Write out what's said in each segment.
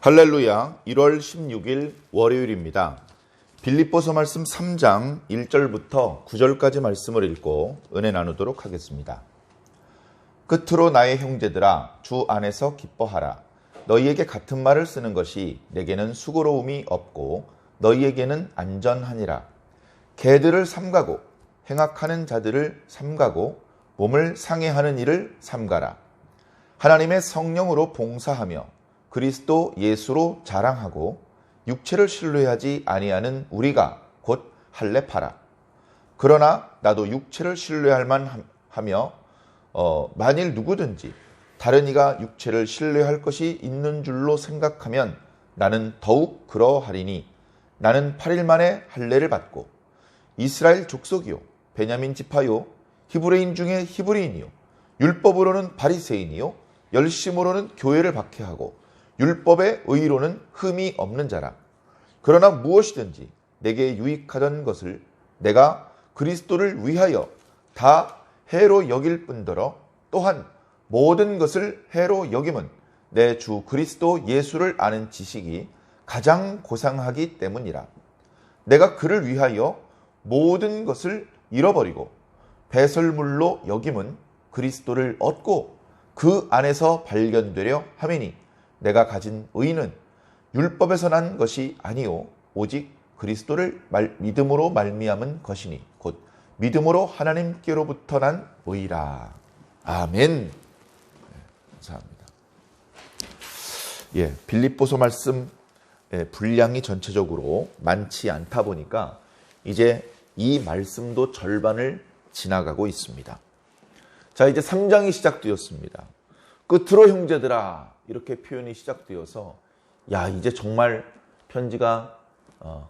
할렐루야. 1월 16일 월요일입니다. 빌립보서 말씀 3장 1절부터 9절까지 말씀을 읽고 은혜 나누도록 하겠습니다. 끝으로 나의 형제들아, 주 안에서 기뻐하라. 너희에게 같은 말을 쓰는 것이 내게는 수고로움이 없고 너희에게는 안전하니라. 개들을 삼가고 행악하는 자들을 삼가고 몸을 상해하는 일을 삼가라. 하나님의 성령으로 봉사하며 그리스도 예수로 자랑하고 육체를 신뢰하지 아니하는 우리가 곧 할례파라. 그러나 나도 육체를 신뢰할 만하며 만일 누구든지 다른 이가 육체를 신뢰할 것이 있는 줄로 생각하면 나는 더욱 그러하리니 나는 8일 만에 할례를 받고 이스라엘 족속이요 베냐민 지파요 히브리인 중에 히브리인이요 율법으로는 바리새인이요 열심으로는 교회를 박해하고 율법의 의로는 흠이 없는 자라. 그러나 무엇이든지 내게 유익하던 것을 내가 그리스도를 위하여 다 해로 여길 뿐더러 또한 모든 것을 해로 여김은 내 주 그리스도 예수를 아는 지식이 가장 고상하기 때문이라. 내가 그를 위하여 모든 것을 잃어버리고 배설물로 여김은 그리스도를 얻고 그 안에서 발견되려 함이니 내가 가진 의는 율법에서 난 것이 아니요 오직 그리스도를 믿음으로 말미암은 것이니 곧 믿음으로 하나님께로부터 난 의라. 아멘. 감사합니다. 빌립보서 말씀 분량이 전체적으로 많지 않다 보니까 이제 이 말씀도 절반을 지나가고 있습니다. 자, 이제 3장이 시작되었습니다. 끝으로 형제들아, 이렇게 표현이 시작되어서 이제 정말 편지가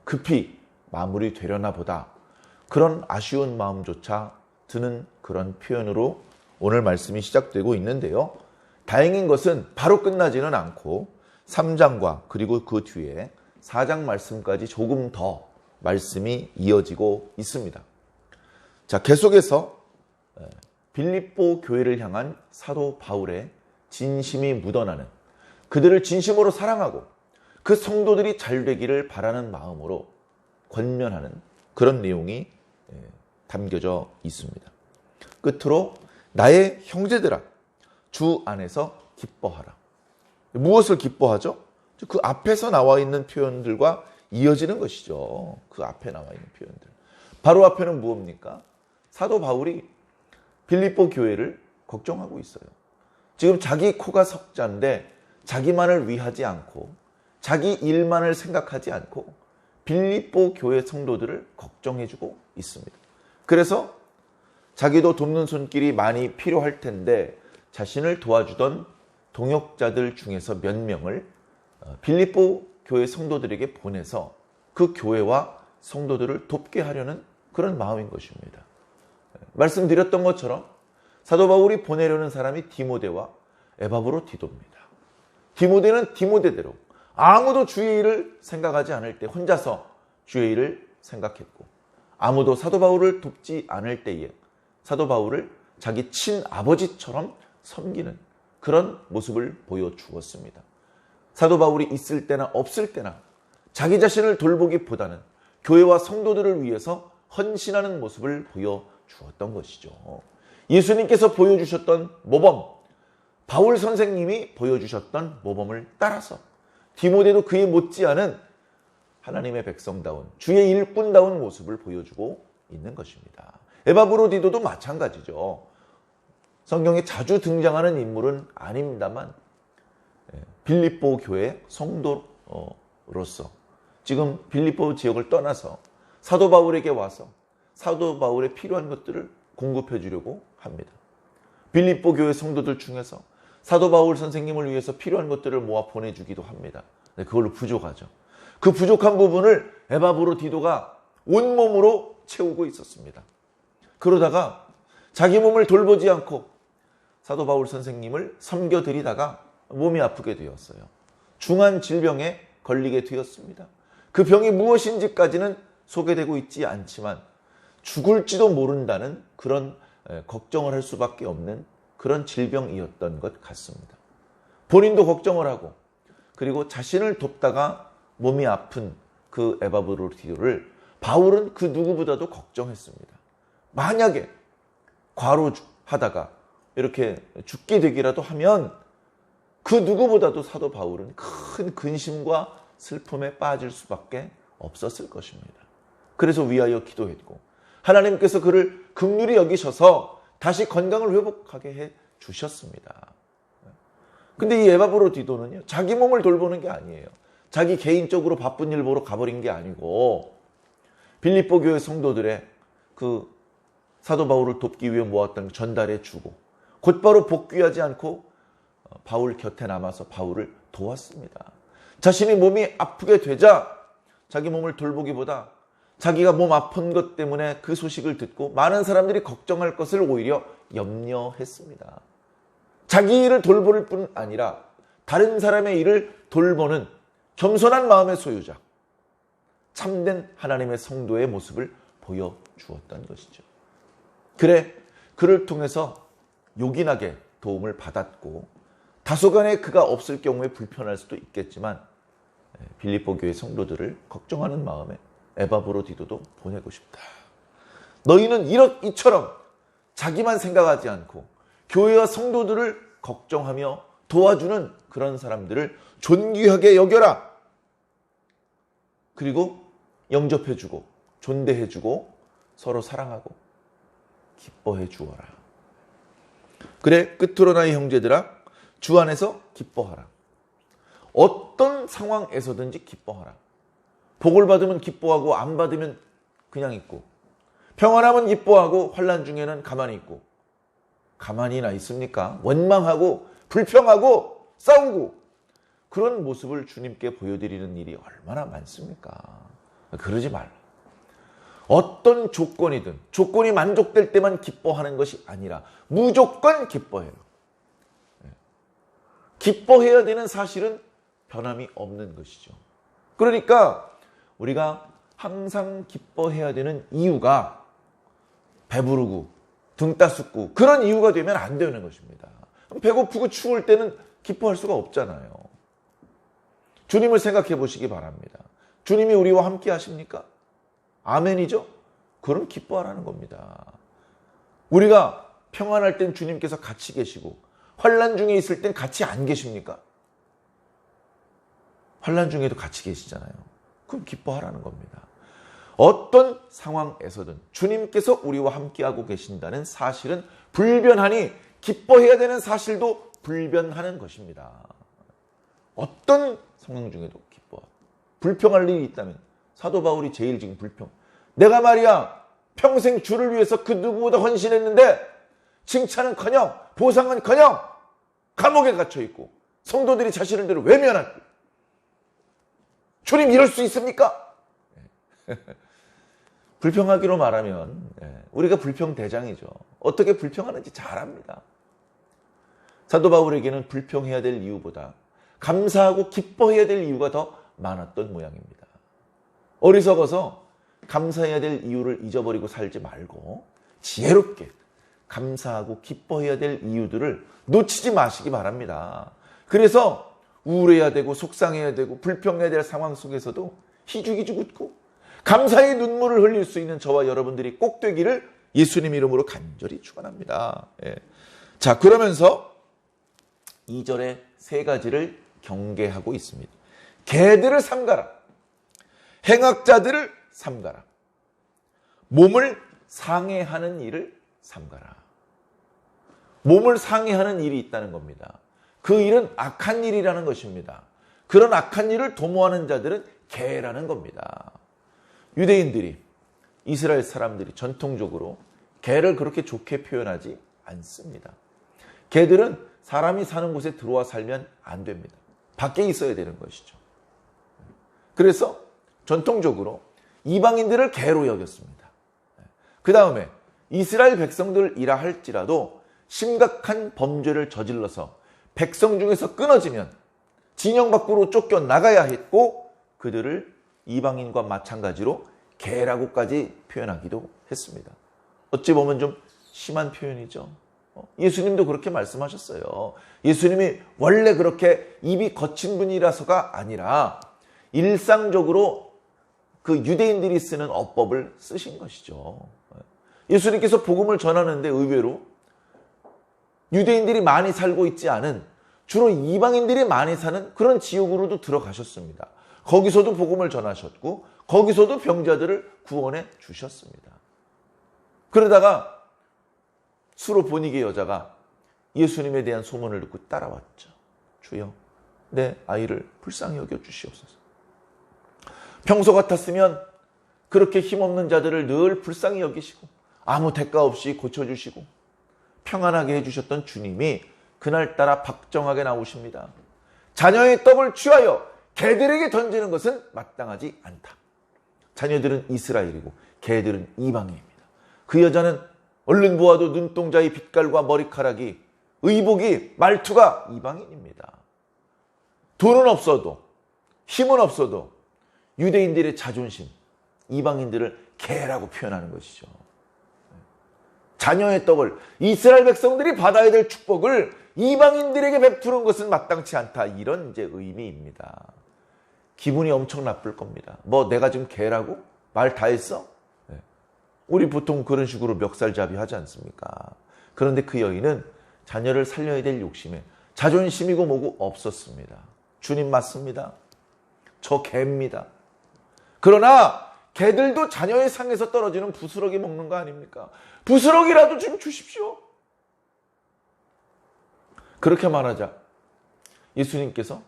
급히 마무리되려나 보다, 그런 아쉬운 마음조차 드는 그런 표현으로 오늘 말씀이 시작되고 있는데요. 다행인 것은 바로 끝나지는 않고 3장과 그리고 그 뒤에 4장 말씀까지 조금 더 말씀이 이어지고 있습니다. 자, 계속해서 빌립보 교회를 향한 사도 바울의 진심이 묻어나는, 그들을 진심으로 사랑하고 그 성도들이 잘 되기를 바라는 마음으로 권면하는 그런 내용이 담겨져 있습니다. 끝으로 나의 형제들아, 주 안에서 기뻐하라. 무엇을 기뻐하죠? 그 앞에서 나와 있는 표현들과 이어지는 것이죠. 그 앞에 나와 있는 표현들. 바로 앞에는 무엇입니까? 사도 바울이 빌립보 교회를 걱정하고 있어요. 지금 자기 코가 석자인데 자기만을 위하지 않고 자기 일만을 생각하지 않고 빌립보 교회 성도들을 걱정해주고 있습니다. 그래서 자기도 돕는 손길이 많이 필요할 텐데 자신을 도와주던 동역자들 중에서 몇 명을 빌립보 교회 성도들에게 보내서 그 교회와 성도들을 돕게 하려는 그런 마음인 것입니다. 말씀드렸던 것처럼 사도 바울이 보내려는 사람이 디모데와 에바브로디도입니다. 디모데는 디모데대로 아무도 주의 일을 생각하지 않을 때 혼자서 주의 일을 생각했고, 아무도 사도 바울을 돕지 않을 때에 사도 바울을 자기 친아버지처럼 섬기는 그런 모습을 보여주었습니다. 사도 바울이 있을 때나 없을 때나 자기 자신을 돌보기보다는 교회와 성도들을 위해서 헌신하는 모습을 보여주었던 것이죠. 예수님께서 보여주셨던 모범, 바울 선생님이 보여주셨던 모범을 따라서 디모데도 그에 못지않은 하나님의 백성다운 주의 일꾼다운 모습을 보여주고 있는 것입니다. 에바브로디도도 마찬가지죠. 성경에 자주 등장하는 인물은 아닙니다만 빌립보 교회 성도로서 지금 빌립보 지역을 떠나서 사도 바울에게 와서 사도 바울에 필요한 것들을 공급해 주려고 합니다. 빌립보 교회 성도들 중에서 사도 바울 선생님을 위해서 필요한 것들을 모아 보내주기도 합니다. 그걸로 부족하죠. 그 부족한 부분을 에바브로디도가 온몸으로 채우고 있었습니다. 그러다가 자기 몸을 돌보지 않고 사도 바울 선생님을 섬겨드리다가 몸이 아프게 되었어요. 중한 질병에 걸리게 되었습니다. 그 병이 무엇인지까지는 소개되고 있지 않지만 죽을지도 모른다는 그런 걱정을 할 수밖에 없는 그런 질병이었던 것 같습니다. 본인도 걱정을 하고 그리고 자신을 돕다가 몸이 아픈 그 에바브로디도를 바울은 그 누구보다도 걱정했습니다. 만약에 과로하다가 이렇게 죽게 되기라도 하면 그 누구보다도 사도 바울은 큰 근심과 슬픔에 빠질 수밖에 없었을 것입니다. 그래서 위하여 기도했고 하나님께서 그를 긍휼히 여기셔서 다시 건강을 회복하게 해 주셨습니다. 근데 이 에바브로디도는요, 자기 몸을 돌보는 게 아니에요. 자기 개인적으로 바쁜 일 보러 가버린 게 아니고 빌립보 교회 성도들의 그 사도 바울을 돕기 위해 모았던 전달해 주고 곧바로 복귀하지 않고 바울 곁에 남아서 바울을 도왔습니다. 자신이 몸이 아프게 되자 자기 몸을 돌보기보다 자기가 몸 아픈 것 때문에 그 소식을 듣고 많은 사람들이 걱정할 것을 오히려 염려했습니다. 자기 일을 돌볼 뿐 아니라 다른 사람의 일을 돌보는 겸손한 마음의 소유자, 참된 하나님의 성도의 모습을 보여주었던 것이죠. 그래, 그를 통해서 요긴하게 도움을 받았고 다소간에 그가 없을 경우에 불편할 수도 있겠지만 빌립보 교회 성도들을 걱정하는 마음에 에바브로디도도 보내고 싶다. 너희는 이처럼 자기만 생각하지 않고 교회와 성도들을 걱정하며 도와주는 그런 사람들을 존귀하게 여겨라. 그리고 영접해주고 존대해주고 서로 사랑하고 기뻐해 주어라. 그래, 끝으로 나의 형제들아, 주 안에서 기뻐하라. 어떤 상황에서든지 기뻐하라. 복을 받으면 기뻐하고 안 받으면 그냥 있고, 평안하면 기뻐하고 환난 중에는 가만히 있고. 가만히나 있습니까? 원망하고 불평하고 싸우고 그런 모습을 주님께 보여드리는 일이 얼마나 많습니까? 그러지 말라. 어떤 조건이든 조건이 만족될 때만 기뻐하는 것이 아니라 무조건 기뻐해요. 기뻐해야 되는 사실은 변함이 없는 것이죠. 그러니까 우리가 항상 기뻐해야 되는 이유가 배부르고 등 따숩고 그런 이유가 되면 안 되는 것입니다. 배고프고 추울 때는 기뻐할 수가 없잖아요. 주님을 생각해 보시기 바랍니다. 주님이 우리와 함께 하십니까? 아멘이죠? 그럼 기뻐하라는 겁니다. 우리가 평안할 땐 주님께서 같이 계시고 환난 중에 있을 땐 같이 안 계십니까? 환난 중에도 같이 계시잖아요. 그럼 기뻐하라는 겁니다. 어떤 상황에서든 주님께서 우리와 함께하고 계신다는 사실은 불변하니 기뻐해야 되는 사실도 불변하는 것입니다. 어떤 상황 중에도 기뻐하고 불평할 일이 있다면 사도 바울이 제일 지금 내가 말이야 평생 주를 위해서 그 누구보다 헌신했는데 칭찬은커녕 보상은커녕 감옥에 갇혀있고 성도들이 자신을 대로 외면하고 주님 이럴 수 있습니까? 불평하기로 말하면 우리가 불평대장이죠. 어떻게 불평하는지 잘 압니다. 사도 바울에게는 불평해야 될 이유보다 감사하고 기뻐해야 될 이유가 더 많았던 모양입니다. 어리석어서 감사해야 될 이유를 잊어버리고 살지 말고 지혜롭게 감사하고 기뻐해야 될 이유들을 놓치지 마시기 바랍니다. 그래서 우울해야 되고 속상해야 되고 불평해야 될 상황 속에서도 희죽희죽 웃고 감사의 눈물을 흘릴 수 있는 저와 여러분들이 꼭 되기를 예수님 이름으로 간절히 축원합니다. 자, 그러면서 2절에 세 가지를 경계하고 있습니다. 개들을 삼가라. 행악자들을 삼가라. 몸을 상해하는 일을 삼가라. 몸을 상해하는 일이 있다는 겁니다. 그 일은 악한 일이라는 것입니다. 그런 악한 일을 도모하는 자들은 개라는 겁니다. 유대인들이, 이스라엘 사람들이 전통적으로 개를 그렇게 좋게 표현하지 않습니다. 개들은 사람이 사는 곳에 들어와 살면 안 됩니다. 밖에 있어야 되는 것이죠. 그래서 전통적으로 이방인들을 개로 여겼습니다. 그 다음에 이스라엘 백성들이라 할지라도 심각한 범죄를 저질러서 백성 중에서 끊어지면 진영 밖으로 쫓겨나가야 했고 그들을 이방인과 마찬가지로 개라고까지 표현하기도 했습니다. 어찌 보면 좀 심한 표현이죠. 예수님도 그렇게 말씀하셨어요. 예수님이 원래 그렇게 입이 거친 분이라서가 아니라 일상적으로 그 유대인들이 쓰는 어법을 쓰신 것이죠. 예수님께서 복음을 전하는데 의외로 유대인들이 많이 살고 있지 않은 주로 이방인들이 많이 사는 그런 지역으로도 들어가셨습니다. 거기서도 복음을 전하셨고 거기서도 병자들을 구원해 주셨습니다. 그러다가 수로보니게 여자가 예수님에 대한 소문을 듣고 따라왔죠. 주여, 내 아이를 불쌍히 여겨 주시옵소서. 평소 같았으면 그렇게 힘없는 자들을 늘 불쌍히 여기시고 아무 대가 없이 고쳐주시고 평안하게 해주셨던 주님이 그날따라 박정하게 나오십니다. 자녀의 떡을 취하여 개들에게 던지는 것은 마땅하지 않다. 자녀들은 이스라엘이고 개들은 이방인입니다. 그 여자는 얼른 보아도 눈동자의 빛깔과 머리카락이, 의복이, 말투가 이방인입니다. 돈은 없어도, 힘은 없어도 유대인들의 자존심, 이방인들을 개라고 표현하는 것이죠. 자녀의 떡을, 이스라엘 백성들이 받아야 될 축복을 이방인들에게 베푸는 것은 마땅치 않다. 이런 이제 의미입니다. 기분이 엄청 나쁠 겁니다. 뭐 내가 지금 개라고? 말 다 했어? 우리 보통 그런 식으로 멱살잡이 하지 않습니까? 그런데 그 여인은 자녀를 살려야 될 욕심에 자존심이고 뭐고 없었습니다. 주님 맞습니다. 저 개입니다. 그러나 개들도 자녀의 상에서 떨어지는 부스러기 먹는 거 아닙니까? 부스러기라도 좀 주십시오. 그렇게 말하자 예수님께서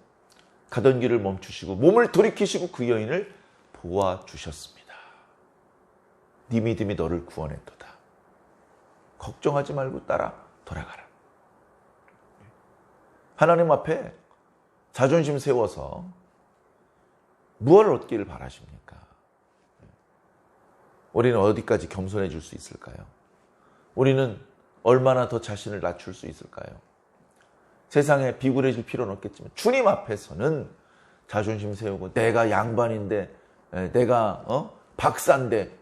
가던 길을 멈추시고 몸을 돌이키시고 그 여인을 보아주셨습니다. 네 믿음이 너를 구원했도다. 걱정하지 말고 따라 돌아가라. 하나님 앞에 자존심 세워서 무엇을 얻기를 바라십니까? 우리는 어디까지 겸손해질 수 있을까요? 우리는 얼마나 더 자신을 낮출 수 있을까요? 세상에 비굴해질 필요는 없겠지만 주님 앞에서는 자존심 세우고 내가 양반인데, 내가 박사인데,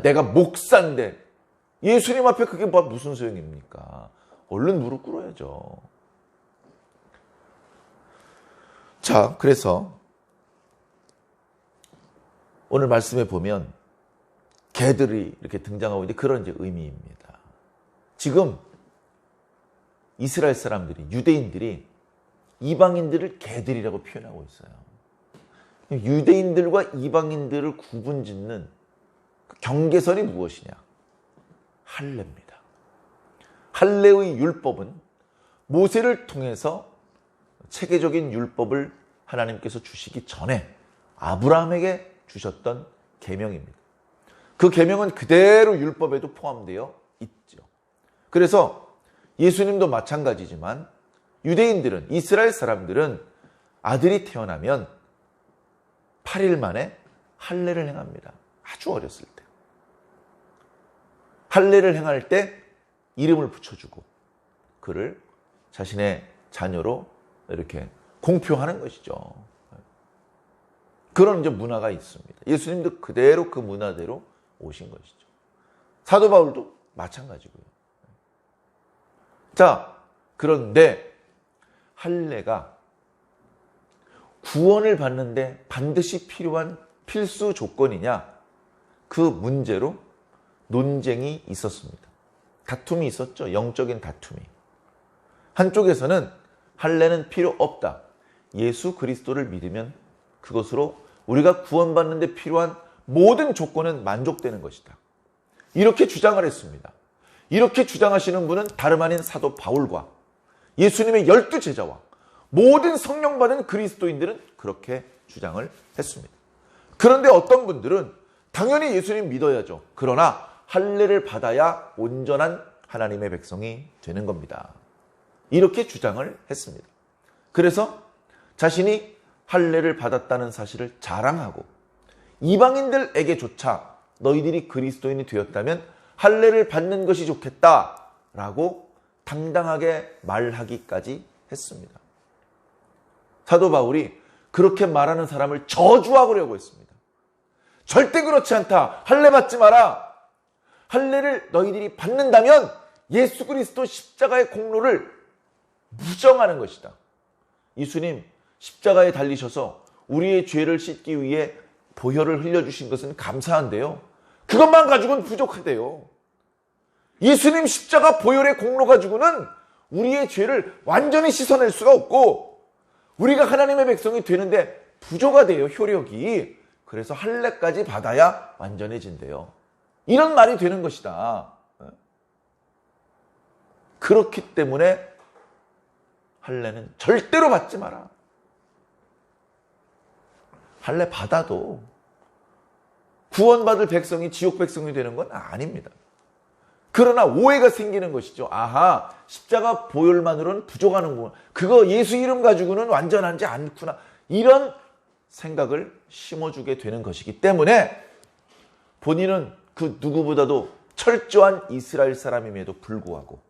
내가 목사인데, 예수님 앞에 그게 무슨 소용입니까? 얼른 무릎 꿇어야죠. 자, 그래서 오늘 말씀에 보면 개들이 이렇게 등장하고 있는데 그런 이제 의미입니다. 지금 이스라엘 사람들이, 유대인들이 이방인들을 개들이라고 표현하고 있어요. 유대인들과 이방인들을 구분짓는 그 경계선이 무엇이냐? 할례입니다. 할례의 율법은 모세를 통해서 체계적인 율법을 하나님께서 주시기 전에 아브라함에게 주셨던 계명입니다. 그 계명은 그대로 율법에도 포함되어 있죠. 그래서 예수님도 마찬가지지만 유대인들은, 이스라엘 사람들은 아들이 태어나면 8일 만에 할례를 행합니다. 아주 어렸을 때. 할례를 행할 때 이름을 붙여주고 그를 자신의 자녀로 이렇게 공표하는 것이죠. 그런 이제 문화가 있습니다. 예수님도 그대로 그 문화대로 오신 것이죠. 사도 바울도 마찬가지고요. 자, 그런데 할례가 구원을 받는데 반드시 필요한 필수 조건이냐? 그 문제로 논쟁이 있었습니다. 다툼이 있었죠. 영적인 다툼이. 한쪽에서는 할례는 필요 없다. 예수 그리스도를 믿으면 그것으로 우리가 구원받는 데 필요한 모든 조건은 만족되는 것이다. 이렇게 주장을 했습니다. 이렇게 주장하시는 분은 다름 아닌 사도 바울과 예수님의 12제자와 모든 성령 받은 그리스도인들은 그렇게 주장을 했습니다. 그런데 어떤 분들은 당연히 예수님 믿어야죠. 그러나 할례를 받아야 온전한 하나님의 백성이 되는 겁니다. 이렇게 주장을 했습니다. 그래서 자신이 할례를 받았다는 사실을 자랑하고 이방인들에게조차 너희들이 그리스도인이 되었다면 할례를 받는 것이 좋겠다라고 당당하게 말하기까지 했습니다. 사도 바울이 그렇게 말하는 사람을 저주하려고 했습니다. 절대 그렇지 않다. 할례 받지 마라. 할례를 너희들이 받는다면 예수 그리스도 십자가의 공로를 무정하는 것이다. 예수님 십자가에 달리셔서 우리의 죄를 씻기 위해 보혈을 흘려주신 것은 감사한데요, 그것만 가지고는 부족하대요. 예수님 십자가 보혈의 공로 가지고는 우리의 죄를 완전히 씻어낼 수가 없고 우리가 하나님의 백성이 되는데 부족하대요, 효력이. 그래서 할례까지 받아야 완전해진대요. 이런 말이 되는 것이다. 그렇기 때문에 할례는 절대로 받지 마라. 할례 받아도 구원받을 백성이 지옥 백성이 되는 건 아닙니다. 그러나 오해가 생기는 것이죠. 아하, 십자가 보혈만으로는 부족하는구나. 그거 예수 이름 가지고는 완전하지 않구나. 이런 생각을 심어주게 되는 것이기 때문에 본인은 그 누구보다도 철저한 이스라엘 사람임에도 불구하고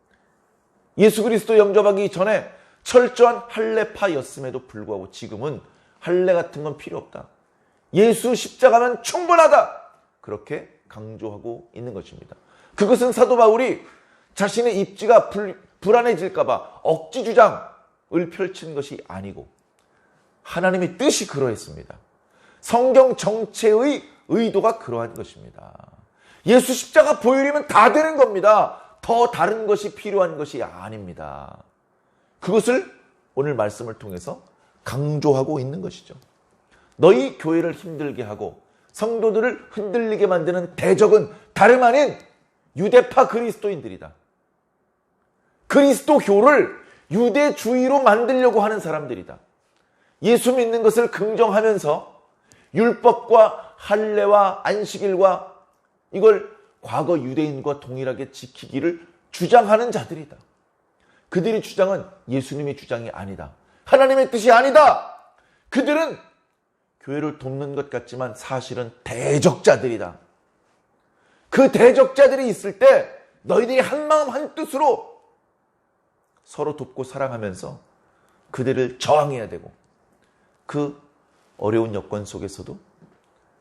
예수 그리스도 영접하기 전에 철저한 할례파였음에도 불구하고 지금은 할례 같은 건 필요 없다. 예수 십자가면 충분하다. 그렇게 강조하고 있는 것입니다. 그것은 사도 바울이 자신의 입지가 불안해질까 봐 억지 주장을 펼친 것이 아니고 하나님의 뜻이 그러했습니다. 성경 정체의 의도가 그러한 것입니다. 예수 십자가 보혈이면 다 되는 겁니다. 더 다른 것이 필요한 것이 아닙니다. 그것을 오늘 말씀을 통해서 강조하고 있는 것이죠. 너희 교회를 힘들게 하고 성도들을 흔들리게 만드는 대적은 다름 아닌 유대파 그리스도인들이다. 그리스도교를 유대주의로 만들려고 하는 사람들이다. 예수 믿는 것을 긍정하면서 율법과 할례와 안식일과 이걸 과거 유대인과 동일하게 지키기를 주장하는 자들이다. 그들의 주장은 예수님의 주장이 아니다. 하나님의 뜻이 아니다. 그들은 교회를 돕는 것 같지만 사실은 대적자들이다. 그 대적자들이 있을 때 너희들이 한마음 한뜻으로 서로 돕고 사랑하면서 그들을 저항해야 되고 그 어려운 여건 속에서도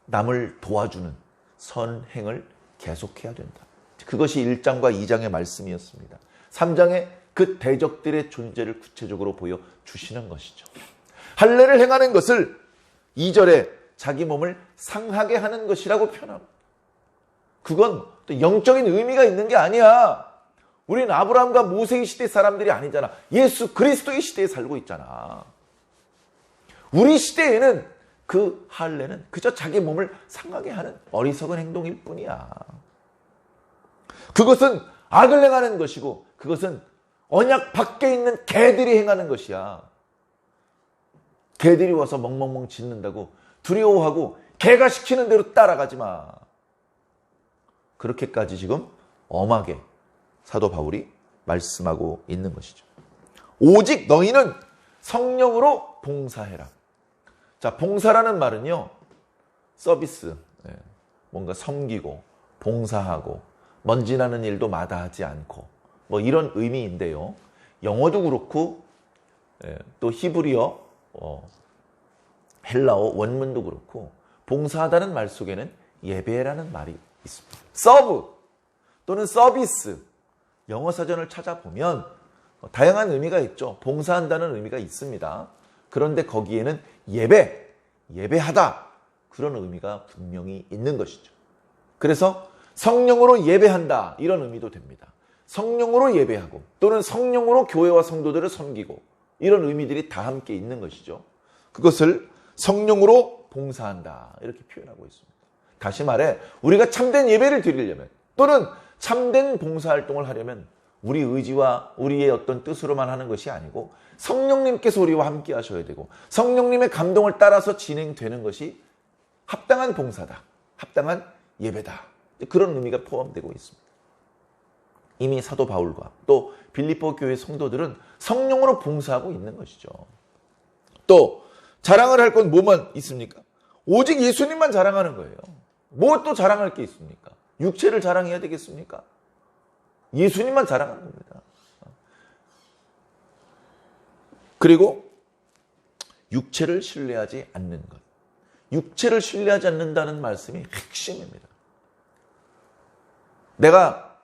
남을 도와주는 선행을 계속해야 된다. 그것이 1장과 2장의 말씀이었습니다. 3장에 그 대적들의 존재를 구체적으로 보여주시는 것이죠. 할례를 행하는 것을 2절에 자기 몸을 상하게 하는 것이라고 표현합니다. 그건 또 영적인 의미가 있는 게 아니야. 우리는 아브라함과 모세의 시대 사람들이 아니잖아. 예수 그리스도의 시대에 살고 있잖아. 우리 시대에는 그 할례는 그저 자기 몸을 상하게 하는 어리석은 행동일 뿐이야. 그것은 악을 행하는 것이고 그것은 언약 밖에 있는 개들이 행하는 것이야. 개들이 와서 멍멍멍 짖는다고 두려워하고 개가 시키는 대로 따라가지 마. 그렇게까지 지금 엄하게 사도 바울이 말씀하고 있는 것이죠. 오직 너희는 성령으로 봉사해라. 자, 봉사라는 말은요, 서비스, 뭔가 섬기고 봉사하고 먼지 나는 일도 마다하지 않고 뭐 이런 의미인데요. 영어도 그렇고 또 히브리어, 헬라어 원문도 그렇고 봉사하다는 말 속에는 예배라는 말이 있습니다. 서브 또는 서비스, 영어 사전을 찾아보면 다양한 의미가 있죠. 봉사한다는 의미가 있습니다. 그런데 거기에는 예배하다 그런 의미가 분명히 있는 것이죠. 그래서 성령으로 예배한다 이런 의미도 됩니다. 성령으로 예배하고 또는 성령으로 교회와 성도들을 섬기고 이런 의미들이 다 함께 있는 것이죠. 그것을 성령으로 봉사한다 이렇게 표현하고 있습니다. 다시 말해 우리가 참된 예배를 드리려면 또는 참된 봉사활동을 하려면 우리 의지와 우리의 어떤 뜻으로만 하는 것이 아니고 성령님께서 우리와 함께 하셔야 되고 성령님의 감동을 따라서 진행되는 것이 합당한 봉사다. 합당한 예배다. 그런 의미가 포함되고 있습니다. 이미 사도 바울과 또 빌립보 교회 성도들은 성령으로 봉사하고 있는 것이죠. 또 자랑을 할 건 뭐만 있습니까? 오직 예수님만 자랑하는 거예요. 뭐 또 자랑할 게 있습니까? 육체를 자랑해야 되겠습니까? 예수님만 자랑하는 겁니다. 그리고 육체를 신뢰하지 않는 것. 육체를 신뢰하지 않는다는 말씀이 핵심입니다. 내가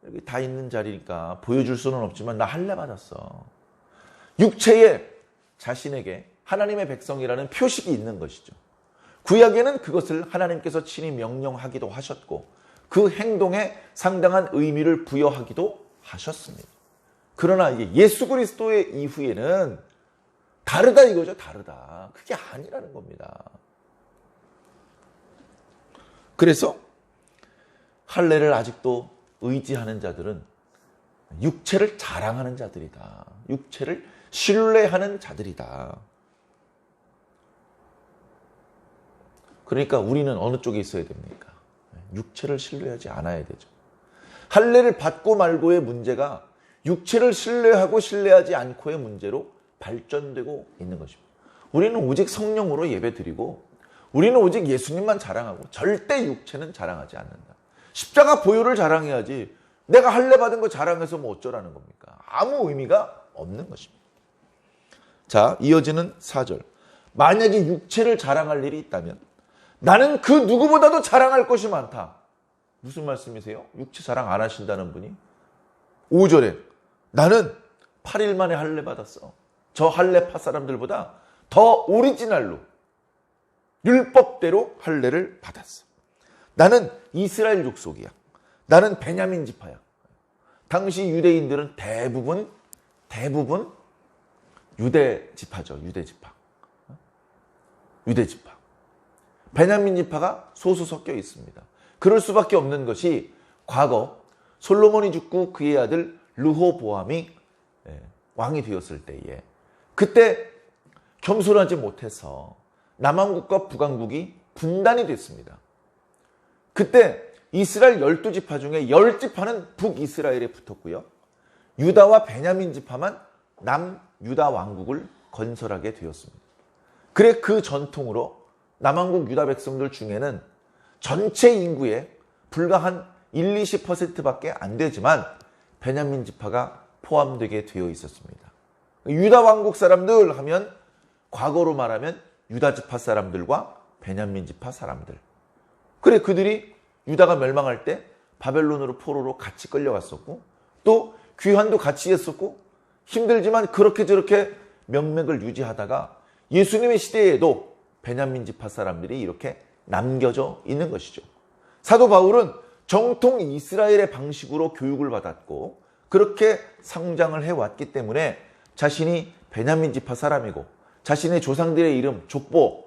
여기 다 있는 자리니까 보여줄 수는 없지만 나 할례 받았어. 육체에 자신에게 하나님의 백성이라는 표식이 있는 것이죠. 구약에는 그것을 하나님께서 친히 명령하기도 하셨고 그 행동에 상당한 의미를 부여하기도 하셨습니다. 그러나 이게 예수 그리스도의 이후에는 다르다 이거죠. 다르다. 그게 아니라는 겁니다. 그래서 할례를 아직도 의지하는 자들은 육체를 자랑하는 자들이다. 육체를 신뢰하는 자들이다. 그러니까 우리는 어느 쪽에 있어야 됩니까? 육체를 신뢰하지 않아야 되죠. 할례를 받고 말고의 문제가 육체를 신뢰하고 신뢰하지 않고의 문제로 발전되고 있는 것입니다. 우리는 오직 성령으로 예배드리고 우리는 오직 예수님만 자랑하고 절대 육체는 자랑하지 않는다. 십자가 보혈을 자랑해야지 내가 할례 받은 거 자랑해서 뭐 어쩌라는 겁니까? 아무 의미가 없는 것입니다. 자, 이어지는 4절. 만약에 육체를 자랑할 일이 있다면 나는 그 누구보다도 자랑할 것이 많다. 무슨 말씀이세요? 육체 자랑 안 하신다는 분이? 5절에 나는 8일 만에 할례 받았어. 저 할례파 사람들보다 더 오리지널로 율법대로 할례를 받았어. 나는 이스라엘 족속이야. 나는 베냐민 지파야. 당시 유대인들은 대부분 유대 지파죠. 유대 지파. 베냐민 지파가 소수 섞여 있습니다. 그럴 수밖에 없는 것이 과거 솔로몬이 죽고 그의 아들 르호보암이 왕이 되었을 때에 그때 겸손하지 못해서 남왕국과 북왕국이 분단이 됐습니다. 그때 이스라엘 12지파 중에 10지파는 북이스라엘에 붙었고요. 유다와 베냐민 지파만 남유다 왕국을 건설하게 되었습니다. 그래 그 전통으로 남왕국 유다 백성들 중에는 전체 인구의 불과 한 1, 20%밖에 안 되지만 베냐민 지파가 포함되게 되어 있었습니다. 유다 왕국 사람들 하면 과거로 말하면 유다 지파 사람들과 베냐민 지파 사람들. 그래 그들이 유다가 멸망할 때 바벨론으로 포로로 같이 끌려갔었고 또 귀환도 같이 했었고 힘들지만 그렇게 저렇게 명맥을 유지하다가 예수님의 시대에도 베냐민 지파 사람들이 이렇게 남겨져 있는 것이죠. 사도 바울은 정통 이스라엘의 방식으로 교육을 받았고 그렇게 성장을 해왔기 때문에 자신이 베냐민 지파 사람이고 자신의 조상들의 이름, 족보,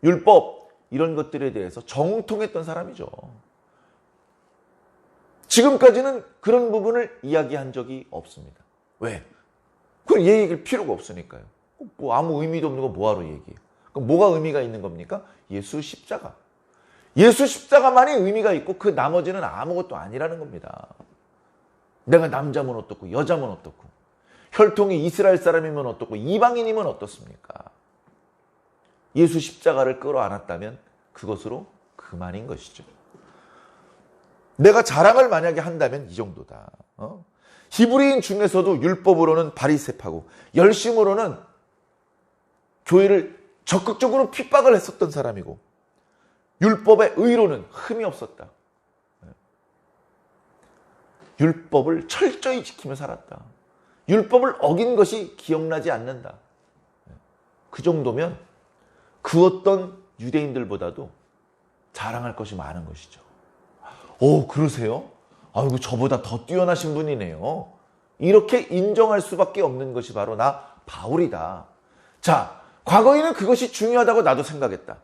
율법 이런 것들에 대해서 정통했던 사람이죠. 지금까지는 그런 부분을 이야기한 적이 없습니다. 왜? 그걸 얘기할 필요가 없으니까요. 뭐 아무 의미도 없는 거 뭐하러 얘기해요? 그럼 뭐가 의미가 있는 겁니까? 예수 십자가. 예수 십자가만이 의미가 있고 그 나머지는 아무것도 아니라는 겁니다. 내가 남자면 어떻고 여자면 어떻고 혈통이 이스라엘 사람이면 어떻고 이방인이면 어떻습니까? 예수 십자가를 끌어안았다면 그것으로 그만인 것이죠. 내가 자랑을 만약에 한다면 이 정도다. 히브리인 중에서도 율법으로는 바리새파고 열심으로는 교회를 적극적으로 핍박을 했었던 사람이고 율법의 의로는 흠이 없었다. 율법을 철저히 지키며 살았다. 율법을 어긴 것이 기억나지 않는다. 그 정도면 그 어떤 유대인들보다도 자랑할 것이 많은 것이죠. 오, 그러세요? 아이고, 저보다 더 뛰어나신 분이네요. 이렇게 인정할 수밖에 없는 것이 바로 나 바울이다. 자, 과거에는 그것이 중요하다고 나도 생각했다.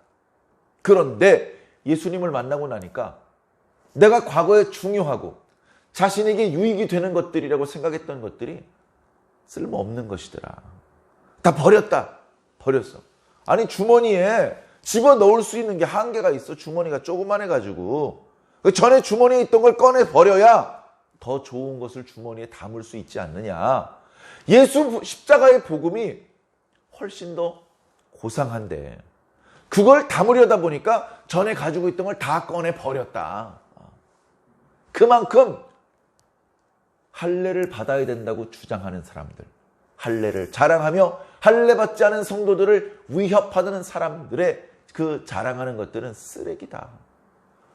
그런데 예수님을 만나고 나니까 내가 과거에 중요하고 자신에게 유익이 되는 것들이라고 생각했던 것들이 쓸모없는 것이더라. 다 버렸어. 아니 주머니에 집어넣을 수 있는 게 한계가 있어. 주머니가 조그만해가지고 그 전에 주머니에 있던 걸 꺼내 버려야 더 좋은 것을 주머니에 담을 수 있지 않느냐. 예수 십자가의 복음이 훨씬 더 고상한데 그걸 담으려다 보니까 전에 가지고 있던 걸 다 꺼내 버렸다. 그만큼 할례를 받아야 된다고 주장하는 사람들, 할례를 자랑하며 할례 받지 않은 성도들을 위협하는 사람들의 그 자랑하는 것들은 쓰레기다.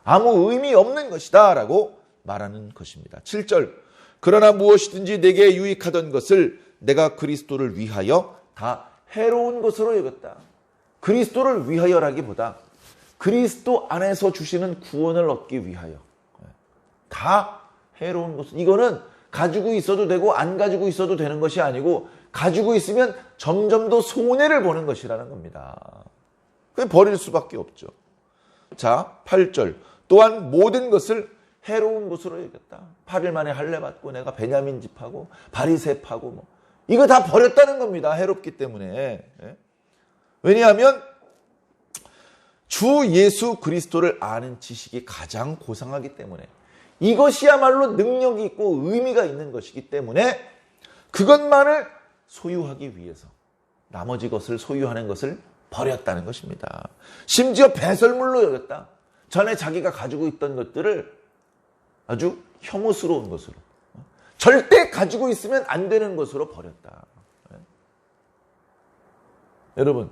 아무 의미 없는 것이다 라고 말하는 것입니다. 7절. 그러나 무엇이든지 내게 유익하던 것을 내가 그리스도를 위하여 다 해로운 것으로 여겼다. 그리스도를 위하여라기보다 그리스도 안에서 주시는 구원을 얻기 위하여 다 해로운 것은, 이거는 가지고 있어도 되고 안 가지고 있어도 되는 것이 아니고 가지고 있으면 점점 더 손해를 보는 것이라는 겁니다. 그게 버릴 수밖에 없죠. 자, 8절. 또한 모든 것을 해로운 것으로 여겼다. 8일 만에 할례 받고 내가 베냐민 집하고 바리새파고 뭐 이거 다 버렸다는 겁니다. 해롭기 때문에. 왜냐하면 주 예수 그리스도를 아는 지식이 가장 고상하기 때문에, 이것이야말로 능력이 있고 의미가 있는 것이기 때문에 그것만을 소유하기 위해서 나머지 것을 소유하는 것을 버렸다는 것입니다. 심지어 배설물로 여겼다. 전에 자기가 가지고 있던 것들을 아주 혐오스러운 것으로, 절대 가지고 있으면 안 되는 것으로 버렸다. 여러분,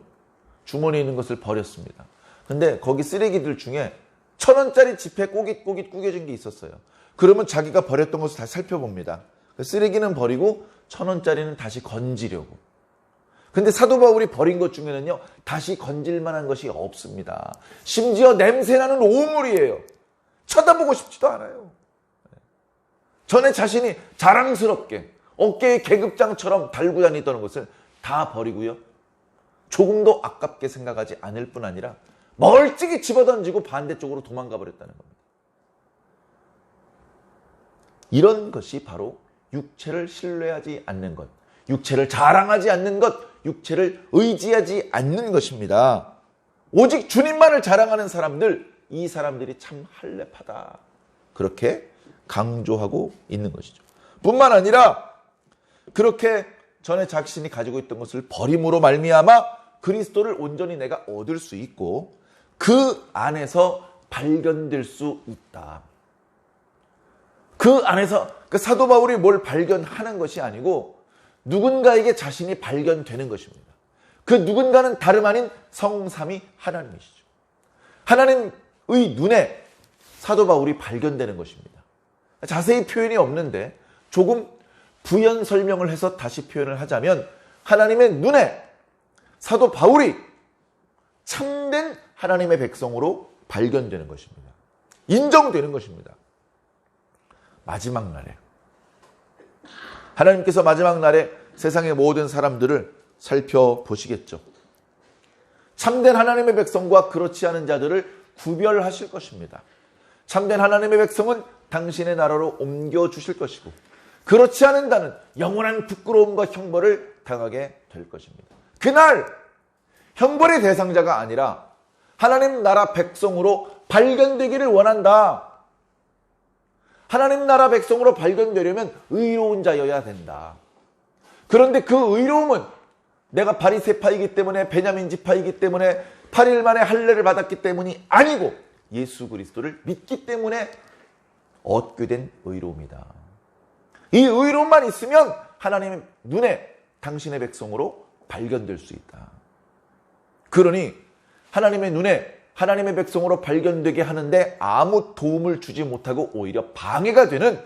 주머니에 있는 것을 버렸습니다. 근데 거기 쓰레기들 중에 1,000원짜리 지폐 꼬깃꼬깃 구겨진 게 있었어요. 그러면 자기가 버렸던 것을 다시 살펴봅니다. 쓰레기는 버리고 1,000원짜리는 다시 건지려고. 근데 사도 바울이 버린 것 중에는요, 다시 건질 만한 것이 없습니다. 심지어 냄새나는 오물이에요. 쳐다보고 싶지도 않아요. 전에 자신이 자랑스럽게 어깨에 계급장처럼 달고 다니던 것을 다 버리고요, 조금도 아깝게 생각하지 않을 뿐 아니라 멀찍이 집어던지고 반대쪽으로 도망가 버렸다는 겁니다. 이런 것이 바로 육체를 신뢰하지 않는 것, 육체를 자랑하지 않는 것, 육체를 의지하지 않는 것입니다. 오직 주님만을 자랑하는 사람들, 이 사람들이 참 할례파다, 그렇게 강조하고 있는 것이죠. 뿐만 아니라 그렇게 전에 자신이 가지고 있던 것을 버림으로 말미암아 그리스도를 온전히 내가 얻을 수 있고 그 안에서 발견될 수 있다. 그 안에서 그 사도 바울이 뭘 발견하는 것이 아니고 누군가에게 자신이 발견되는 것입니다. 그 누군가는 다름 아닌 성삼위 하나님이시죠. 하나님의 눈에 사도 바울이 발견되는 것입니다. 자세히 표현이 없는데 조금 부연 설명을 해서 다시 표현을 하자면, 하나님의 눈에 사도 바울이 참된 하나님의 백성으로 발견되는 것입니다. 인정되는 것입니다. 마지막 날에 하나님께서 마지막 날에 세상의 모든 사람들을 살펴보시겠죠. 참된 하나님의 백성과 그렇지 않은 자들을 구별하실 것입니다. 참된 하나님의 백성은 당신의 나라로 옮겨주실 것이고, 그렇지 않은 자는 영원한 부끄러움과 형벌을 당하게 될 것입니다. 그날 형벌의 대상자가 아니라 하나님 나라 백성으로 발견되기를 원한다. 하나님 나라 백성으로 발견되려면 의로운 자여야 된다. 그런데 그 의로움은 내가 바리새파이기 때문에, 베냐민 지파이기 때문에, 8일 만에 할례를 받았기 때문이 아니고 예수 그리스도를 믿기 때문에 얻게 된 의로움이다. 이 의로움만 있으면 하나님의 눈에 당신의 백성으로 발견될 수 있다. 그러니 하나님의 눈에 하나님의 백성으로 발견되게 하는데 아무 도움을 주지 못하고 오히려 방해가 되는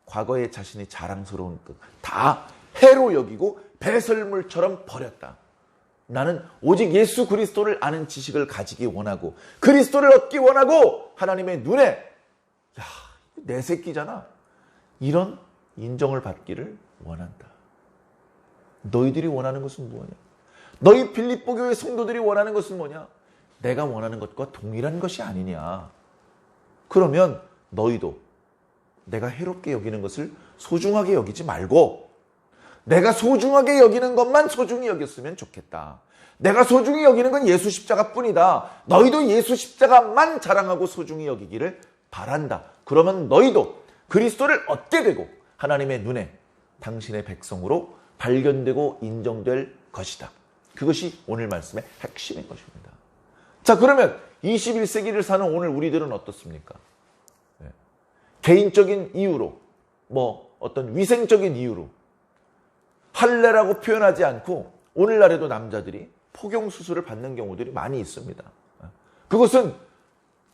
과거의 자신이 자랑스러운 것 다 해로 여기고 배설물처럼 버렸다. 나는 오직 예수 그리스도를 아는 지식을 가지기 원하고 그리스도를 얻기 원하고 하나님의 눈에, 야, 내 새끼잖아, 이런 인정을 받기를 원한다. 너희들이 원하는 것은 뭐냐? 너희 빌립보 교회 성도들이 원하는 것은 뭐냐? 내가 원하는 것과 동일한 것이 아니냐? 그러면 너희도 내가 해롭게 여기는 것을 소중하게 여기지 말고 내가 소중하게 여기는 것만 소중히 여겼으면 좋겠다. 내가 소중히 여기는 건 예수 십자가뿐이다. 너희도 예수 십자가만 자랑하고 소중히 여기기를 바란다. 그러면 너희도 그리스도를 얻게 되고 하나님의 눈에 당신의 백성으로 발견되고 인정될 것이다. 그것이 오늘 말씀의 핵심인 것입니다. 자, 그러면 21세기를 사는 오늘 우리들은 어떻습니까? 개인적인 이유로, 어떤 위생적인 이유로 할례라고 표현하지 않고 오늘날에도 남자들이 포경 수술을 받는 경우들이 많이 있습니다. 그것은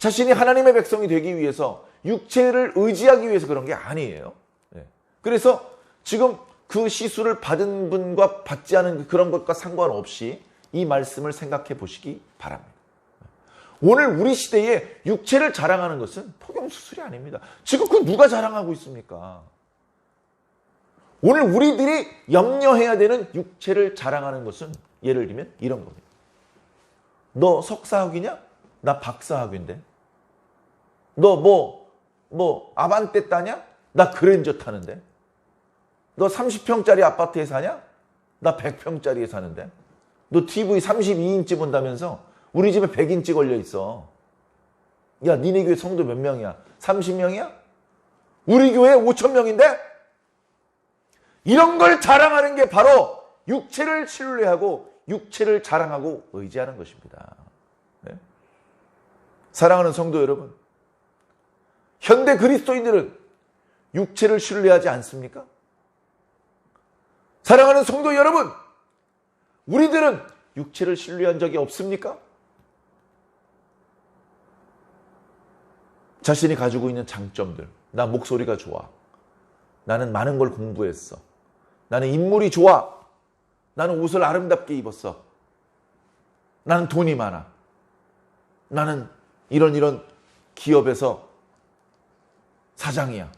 자신이 하나님의 백성이 되기 위해서 육체를 의지하기 위해서 그런 게 아니에요. 그래서 지금 그 시술을 받은 분과 받지 않은 그런 것과 상관없이 이 말씀을 생각해 보시기 바랍니다. 오늘 우리 시대에 육체를 자랑하는 것은 포경수술이 아닙니다. 지금 그 누가 자랑하고 있습니까? 오늘 우리들이 염려해야 되는 육체를 자랑하는 것은 예를 들면 이런 겁니다. 너 석사학위냐? 나 박사학위인데. 너 뭐 아반떼 따냐? 나 그랜저 타는데. 너 30평짜리 아파트에 사냐? 나 100평짜리에 사는데. 너 TV 32인치 본다면서 우리 집에 100인치 걸려 있어. 야, 니네 교회 성도 몇 명이야? 30명이야? 우리 교회 5,000명인데? 이런 걸 자랑하는 게 바로 육체를 신뢰하고 육체를 자랑하고 의지하는 것입니다. 네? 사랑하는 성도 여러분, 현대 그리스도인들은 육체를 신뢰하지 않습니까? 사랑하는 성도 여러분, 우리들은 육체를 신뢰한 적이 없습니까? 자신이 가지고 있는 장점들, 나 목소리가 좋아, 나는 많은 걸 공부했어, 나는 인물이 좋아, 나는 옷을 아름답게 입었어, 나는 돈이 많아, 나는 이런 기업에서 사장이야,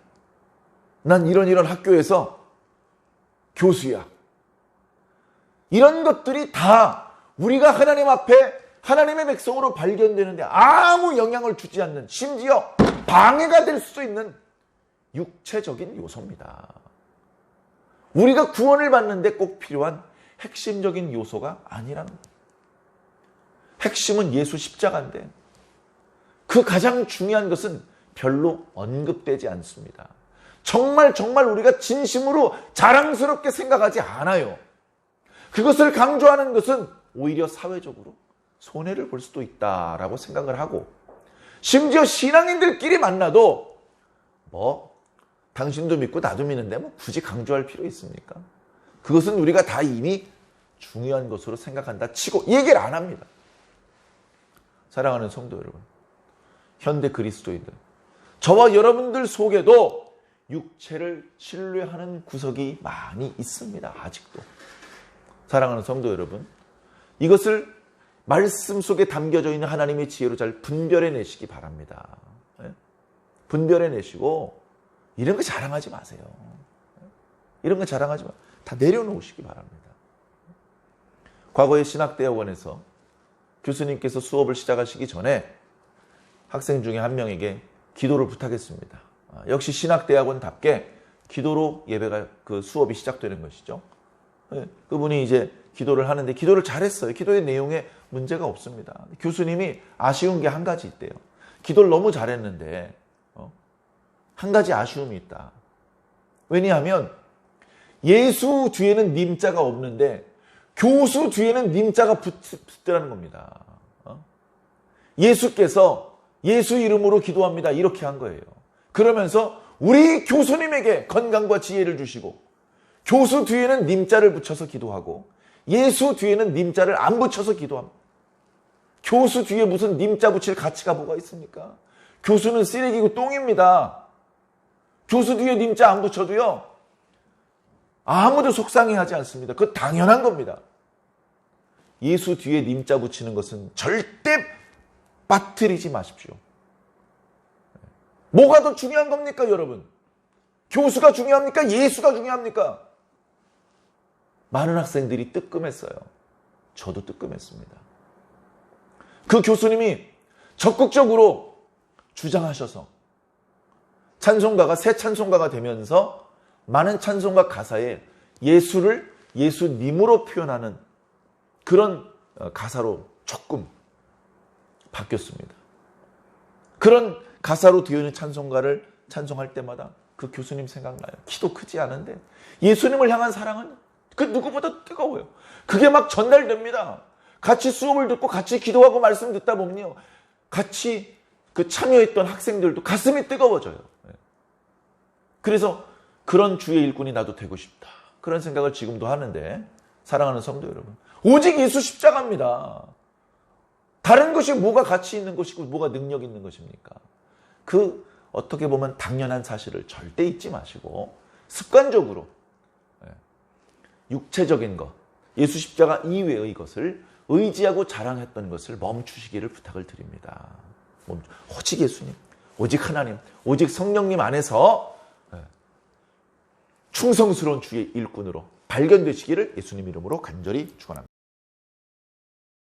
난 이런 학교에서 교수야. 이런 것들이 다 우리가 하나님 앞에 하나님의 백성으로 발견되는데 아무 영향을 주지 않는, 심지어 방해가 될 수도 있는 육체적인 요소입니다. 우리가 구원을 받는데 꼭 필요한 핵심적인 요소가 아니라는 거예요. 핵심은 예수 십자가인데 그 가장 중요한 것은 별로 언급되지 않습니다. 정말 우리가 진심으로 자랑스럽게 생각하지 않아요. 그것을 강조하는 것은 오히려 사회적으로 손해를 볼 수도 있다라고 생각을 하고, 심지어 신앙인들끼리 만나도 당신도 믿고 나도 믿는데 굳이 강조할 필요 있습니까? 그것은 우리가 다 이미 중요한 것으로 생각한다 치고 얘기를 안 합니다. 사랑하는 성도 여러분, 현대 그리스도인들, 저와 여러분들 속에도 육체를 신뢰하는 구석이 많이 있습니다. 아직도. 사랑하는 성도 여러분, 이것을 말씀 속에 담겨져 있는 하나님의 지혜로 잘 분별해내시기 바랍니다. 분별해내시고 이런 거 자랑하지 마세요. 이런 거 자랑하지 마세요. 다 내려놓으시기 바랍니다. 과거에 신학대학원에서 교수님께서 수업을 시작하시기 전에 학생 중에 한 명에게 기도를 부탁했습니다. 역시 신학대학원답게 기도로 예배가 수업이 시작되는 것이죠. 그분이 이제 기도를 하는데 기도를 잘했어요. 기도의 내용에 문제가 없습니다. 교수님이 아쉬운 게 한 가지 있대요. 기도를 너무 잘했는데 한 가지 아쉬움이 있다. 왜냐하면 예수 뒤에는 님자가 없는데 교수 뒤에는 님자가 붙더라는 겁니다. 예수께서 예수 이름으로 기도합니다. 이렇게 한 거예요. 그러면서 우리 교수님에게 건강과 지혜를 주시고, 교수 뒤에는 님자를 붙여서 기도하고 예수 뒤에는 님자를 안 붙여서 기도합니다. 교수 뒤에 무슨 님자 붙일 가치가 뭐가 있습니까? 교수는 쓰레기고 똥입니다. 교수 뒤에 님자 안 붙여도요 아무도 속상해하지 않습니다. 그거 당연한 겁니다. 예수 뒤에 님자 붙이는 것은 절대 빠뜨리지 마십시오. 뭐가 더 중요한 겁니까, 여러분? 교수가 중요합니까? 예수가 중요합니까? 많은 학생들이 뜨끔했어요. 저도 뜨끔했습니다. 그 교수님이 적극적으로 주장하셔서 찬송가가 새 찬송가가 되면서 많은 찬송가 가사에 예수를 예수님으로 표현하는 그런 가사로 조금 바뀌었습니다. 그런 가사로 되어 있는 찬송가를 찬송할 때마다 그 교수님 생각나요. 키도 크지 않은데 예수님을 향한 사랑은 그 누구보다 뜨거워요. 그게 막 전달됩니다. 같이 수업을 듣고 같이 기도하고 말씀 듣다 보면요, 같이 그 참여했던 학생들도 가슴이 뜨거워져요. 그래서 그런 주의 일꾼이 나도 되고 싶다, 그런 생각을 지금도 하는데, 사랑하는 성도 여러분, 오직 예수 십자가입니다. 다른 것이 뭐가 가치 있는 것이고 뭐가 능력 있는 것입니까? 그 어떻게 보면 당연한 사실을 절대 잊지 마시고 습관적으로 육체적인 것, 예수 십자가 이외의 것을 의지하고 자랑했던 것을 멈추시기를 부탁을 드립니다. 오직 예수님, 오직 하나님, 오직 성령님 안에서 충성스러운 주의 일꾼으로 발견되시기를 예수님 이름으로 간절히 축원합니다.